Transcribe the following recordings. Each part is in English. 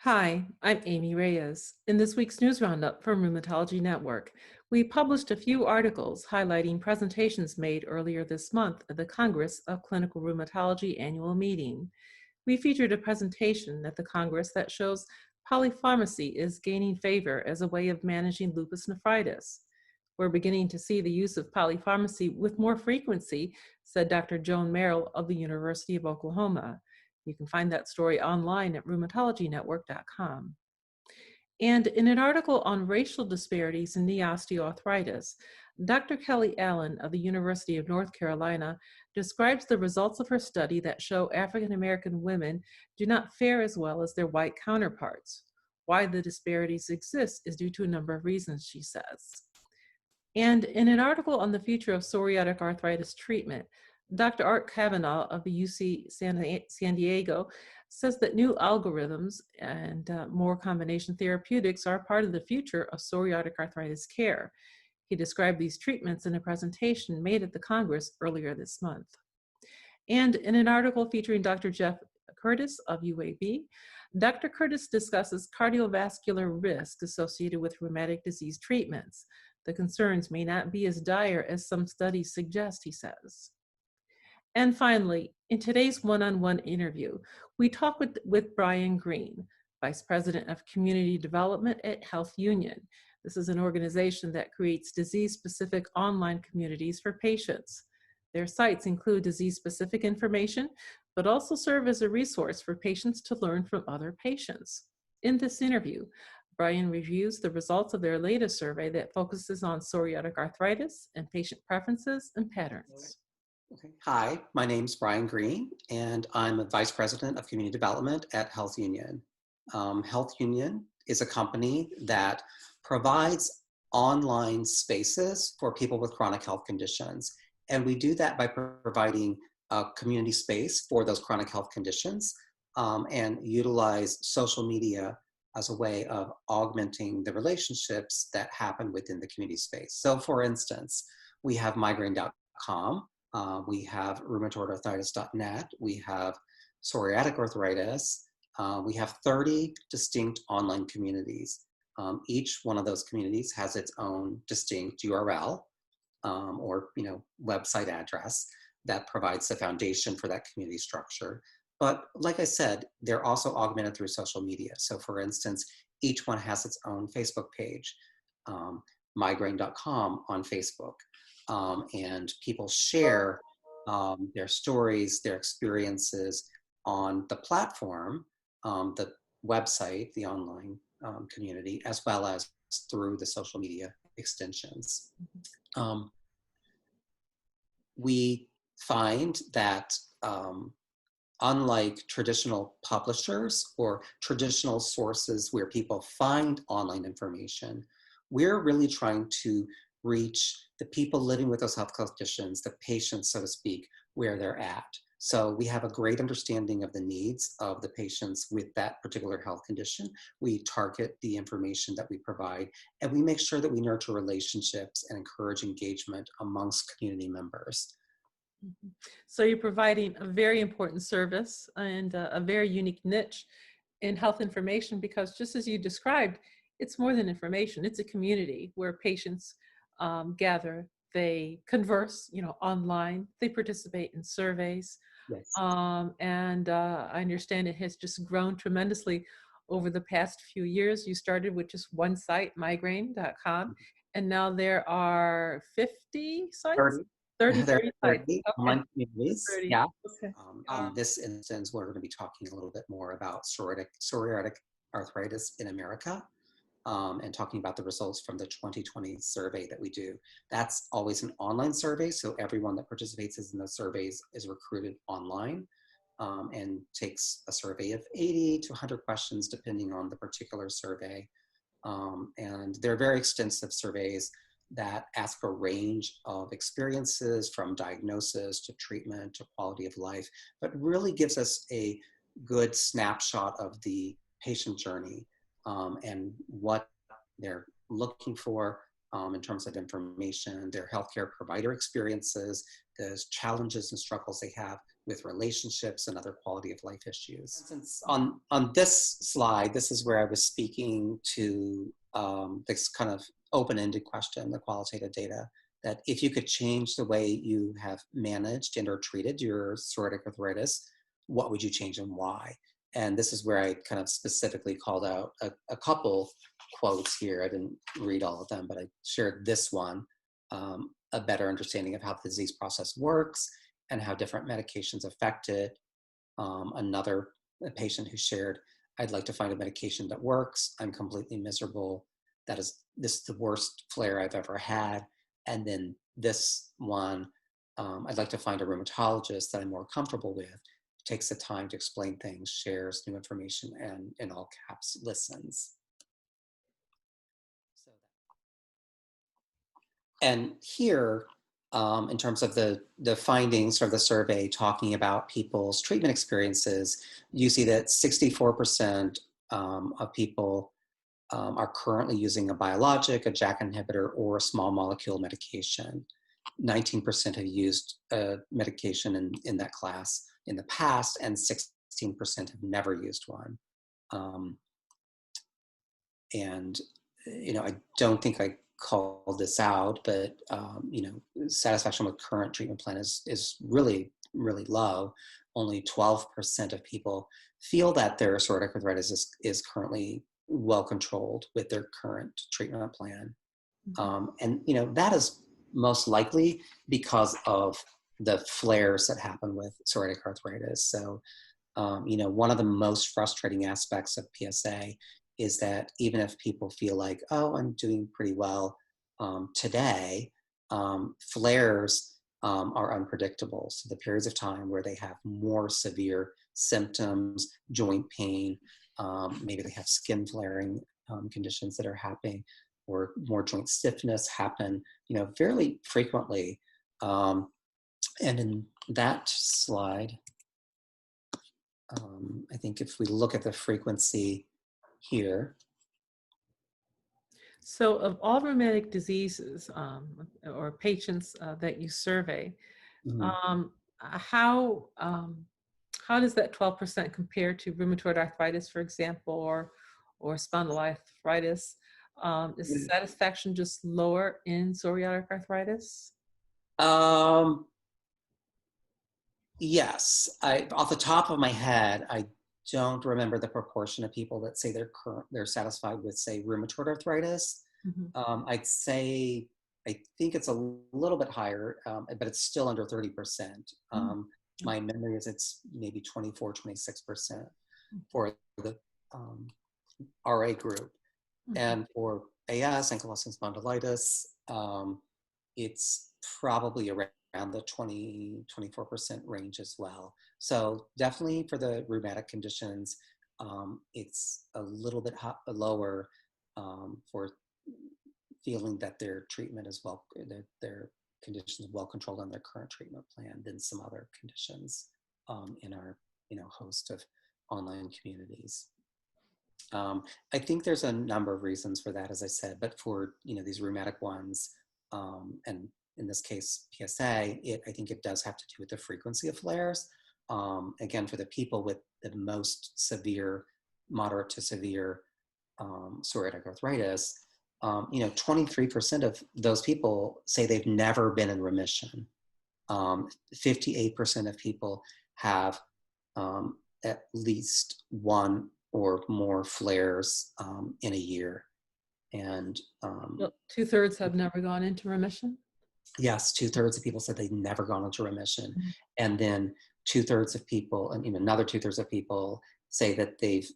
Hi, I'm Amy Reyes. In this week's News Roundup from Rheumatology Network, we published a few articles highlighting presentations made earlier this month at the Congress of Clinical Rheumatology annual meeting. We featured a presentation at the Congress that shows polypharmacy is gaining favor as a way of managing lupus nephritis. We're beginning to see the use of polypharmacy with more frequency, said Dr. Joan Merrill of the University of Oklahoma. You can find that story online at rheumatologynetwork.com. And in an article on racial disparities in knee osteoarthritis, Dr. Kelly Allen of the University of North Carolina describes the results of her study that show African American women do not fare as well as their white counterparts. Why the disparities exist is due to a number of reasons, she says. And in an article on the future of psoriatic arthritis treatment, Dr. Art Kavanaugh of the UC San Diego says that new algorithms and more combination therapeutics are part of the future of psoriatic arthritis care. He described these treatments in a presentation made at the Congress earlier this month. And in an article featuring Dr. Jeff Curtis of UAB, Dr. Curtis discusses cardiovascular risk associated with rheumatic disease treatments. The concerns may not be as dire as some studies suggest, he says. And finally, in today's one-on-one interview, we talk with Brian Greene, Vice President of Community Development at Health Union. This is an organization that creates disease-specific online communities for patients. Their sites include disease-specific information, but also serve as a resource for patients to learn from other patients. In this interview, Brian reviews the results of their latest survey that focuses on psoriatic arthritis and patient preferences and patterns. Okay. Hi, my name's Brian Greene, and I'm a Vice President of Community Development at Health Union. Health Union is a company that provides online spaces for people with chronic health conditions. And we do that by providing a community space for those chronic health conditions and utilize social media as a way of augmenting the relationships that happen within the community space. So for instance, we have migraine.com. We have rheumatoidarthritis.net. We have psoriatic arthritis. We have 30 distinct online communities. Each one of those communities has its own distinct URL or website address that provides the foundation for that community structure. But like I said, they're also augmented through social media. So for instance, each one has its own Facebook page, migraine.com on Facebook. And people share their stories, their experiences on the platform, the website, the online community, as well as through the social media extensions. We find that unlike traditional publishers or traditional sources where people find online information, we're really trying to reach the people living with those health conditions, the patients, so to speak, where they're at. So we have a great understanding of the needs of the patients with that particular health condition. We target the information that we provide, and we make sure that we nurture relationships and encourage engagement amongst community members. So you're providing a very important service and a very unique niche in health information because just as you described, it's more than information. It's a community where patients gather, they converse, online, they participate in surveys. Yes. And I understand it has just grown tremendously over the past few years. You started with just one site, migraine.com, and now there are 50 sites? 30 There are sites. 30 Okay. online communities. 30. Yeah. Okay. In this instance, we're going to be talking a little bit more about psoriatic arthritis in America and talking about the results from the 2020 survey that we do. That's always an online survey, so everyone that participates in those surveys is recruited online and takes a survey of 80 to 100 questions depending on the particular survey. And they're very extensive surveys that ask a range of experiences from diagnosis to treatment to quality of life, but really gives us a good snapshot of the patient journey and what they're looking for in terms of information, their healthcare provider experiences, the challenges and struggles they have with relationships and other quality of life issues. For instance, on this slide, this is where I was speaking to this kind of open-ended question, the qualitative data, that if you could change the way you have managed and or treated your psoriatic arthritis, what would you change and why? And this is where I kind of specifically called out a couple quotes here. I didn't read all of them, but I shared this one, a better understanding of how the disease process works and how different medications affect it. Another patient who shared, I'd like to find a medication that works. I'm completely miserable. This is the worst flare I've ever had. And then this one, I'd like to find a rheumatologist that I'm more comfortable with, takes the time to explain things, shares new information, and in all caps, listens. And here, in terms of the findings of the survey talking about people's treatment experiences, you see that 64% of people are currently using a biologic, a JAK inhibitor, or a small molecule medication. 19% have used a medication in that class in the past, and 16% have never used one. And, I don't think I called this out, but, satisfaction with current treatment plan is really, really low. Only 12% of people feel that their psoriatic arthritis is currently well controlled with their current treatment plan. And, that is most likely because of the flares that happen with psoriatic arthritis. So, one of the most frustrating aspects of PsA is that even if people feel like, oh, I'm doing pretty well today, flares are unpredictable. So the periods of time where they have more severe symptoms, joint pain, maybe they have skin flaring conditions that are happening, or more joint stiffness happen, fairly frequently. And in that slide, I think if we look at the frequency here. So of all rheumatic diseases or patients that you survey, how does that 12% compare to rheumatoid arthritis, for example, or spondyloarthritis? Is satisfaction just lower in psoriatic arthritis? Yes, off the top of my head, I don't remember the proportion of people that say they're satisfied with, say, rheumatoid arthritis. I'd say, I think it's a little bit higher, but it's still under 30%. My memory is it's maybe 24, 26% for the RA group. And for AS, ankylosing spondylitis, it's probably around the 24% range as well. So definitely for the rheumatic conditions, it's a little bit lower for feeling that their treatment is well, their conditions well controlled on their current treatment plan than some other conditions in our host of online communities. I think there's a number of reasons for that, as I said, but for these rheumatic ones, and in this case PsA, I think it does have to do with the frequency of flares. Again, for the people with the most severe, moderate to severe psoriatic arthritis, 23% of those people say they've never been in remission. 58% of people have at least one or more flares in a year. And well, 2/3 have never gone into remission? Yes, 2/3 of people said they'd never gone into remission. And then 2/3 of people, and another 2/3 of people say that they've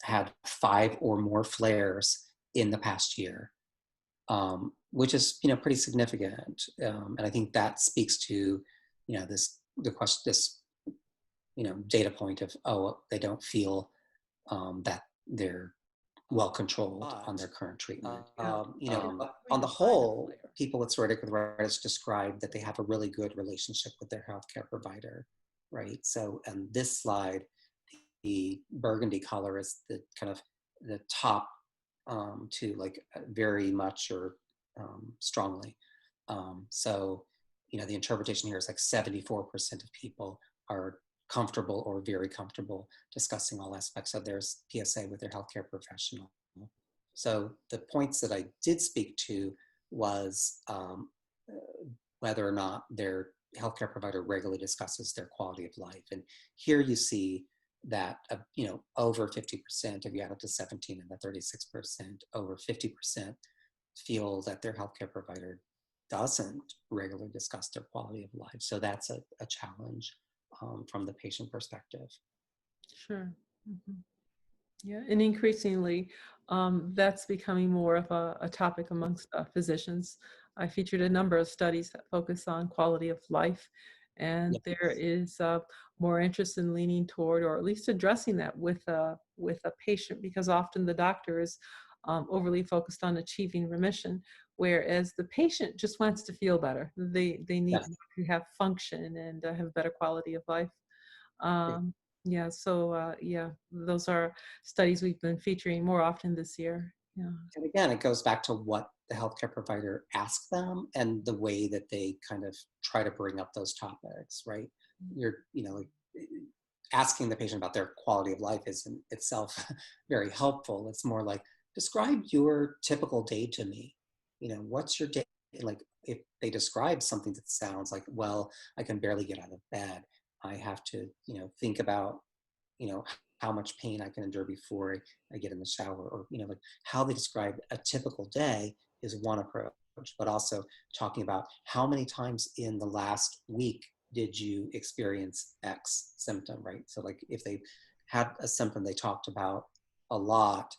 had 5 or more flares in the past year, which is pretty significant. And I think that speaks to this data point of, oh, they don't feel that they're well controlled on their current treatment. On the whole, people with psoriatic arthritis describe that they have a really good relationship with their healthcare provider, right? So, on this slide, the burgundy color is the kind of the top to like very much or strongly. So, the interpretation here is like 74% of people are comfortable or very comfortable discussing all aspects of their PsA with their healthcare professional. So the points that I did speak to was whether or not their healthcare provider regularly discusses their quality of life. And here you see that, over 50%, if you add up to 17 and the 36%, over 50% feel that their healthcare provider doesn't regularly discuss their quality of life. So that's a challenge from the patient perspective. Sure. Yeah, and increasingly, that's becoming more of a topic amongst physicians. I featured a number of studies that focus on quality of life, and Yeah, there is more interest in leaning toward, or at least addressing that with a patient, because often the doctor is overly focused on achieving remission, whereas the patient just wants to feel better. They need yeah, to have function and have better quality of life. great. Yeah, so yeah, those are studies we've been featuring more often this year. Yeah, And again, it goes back to what the healthcare provider asks them and the way that they kind of try to bring up those topics, right? Like asking the patient about their quality of life isn't itself very helpful. It's more like, describe your typical day to me. What's your day? Like, if they describe something that sounds like, well, I can barely get out of bed. I have to, think about, you know, how much pain I can endure before I get in the shower, or, like how they describe a typical day is one approach, but also talking about how many times in the last week did you experience X symptom, right? So like if they had a symptom they talked about a lot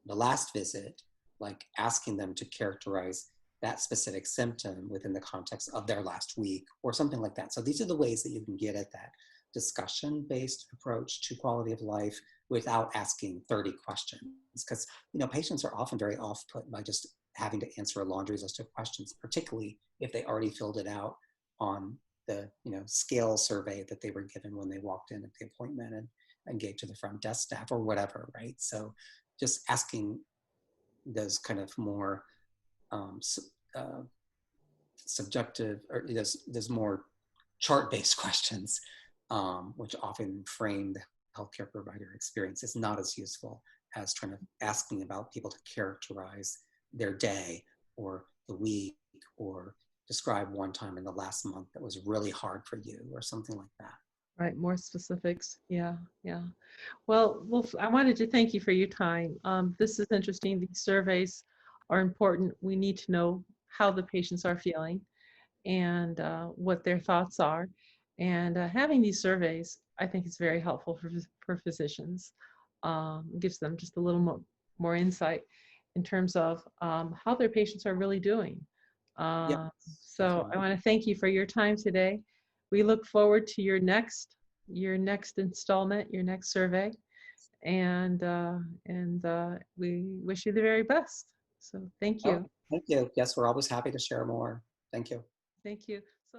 the last visit, like asking them to characterize that specific symptom within the context of their last week or something like that. So these are the ways that you can get at that discussion-based approach to quality of life without asking 30 questions. Because patients are often very off-put by just having to answer a laundry list of questions, particularly if they already filled it out on the scale survey that they were given when they walked in at the appointment and gave to the front desk staff or whatever, right? So just asking those kind of more uh, subjective, or there's more chart-based questions, which often frame the healthcare provider experience, is not as useful as trying to asking about people to characterize their day or the week, or describe one time in the last month that was really hard for you or something like that. right. More specifics. Yeah, yeah. Well, I wanted to thank you for your time. This is interesting. These surveys are important. We need to know how the patients are feeling and what their thoughts are. And having these surveys, I think, is very helpful for physicians. Gives them just a little more insight in terms of how their patients are really doing. Yep, So I definitely. want to thank you for your time today. We look forward to your next installment, your next survey, and we wish you the very best. So thank Oh, you. thank you. Yes, we're always happy to share more. Thank you. Thank you. So